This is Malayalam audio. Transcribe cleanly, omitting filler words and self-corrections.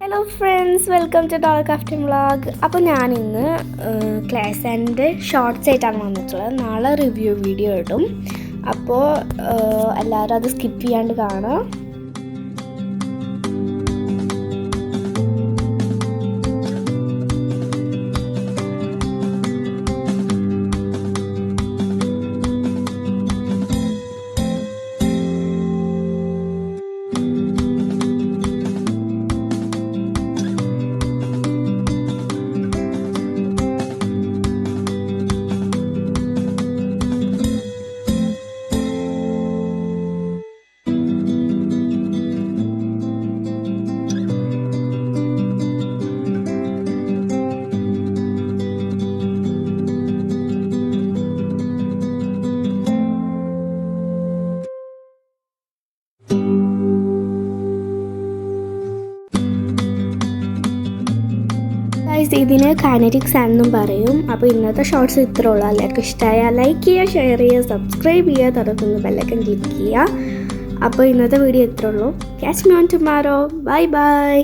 Hello friends, welcome to Dollar Crafting Vlog. അപ്പോൾ ഞാൻ ഇന്ന് ക്ലാസ് ആൻഡ് ഷോർട്സ് ആയിട്ടാണ് വന്നിട്ടുള്ളത്. നാളെ റിവ്യൂ വീഡിയോ ഇടും. അപ്പോൾ എല്ലാവരും അത് സ്കിപ്പ് ചെയ്യാണ്ട് കാണാം. ഇതിന് കൈനറ്റിക് സാൻഡ് എന്നും പറയും. അപ്പോൾ ഇന്നത്തെ ഷോർട്സ് ഇത്രേ ഉള്ളൂ. എല്ലാവർക്കും ഇഷ്ടമായാൽ ലൈക്ക് ചെയ്യുക, ഷെയർ ചെയ്യുക, സബ്സ്ക്രൈബ് ചെയ്യുക, തുടർന്ന് ബെല്ലൈക്കൺ ക്ലിക്ക് ചെയ്യുക. അപ്പോൾ ഇന്നത്തെ വീഡിയോ ഇത്രേ ഉള്ളൂ. Catch me on tomorrow. Bye bye.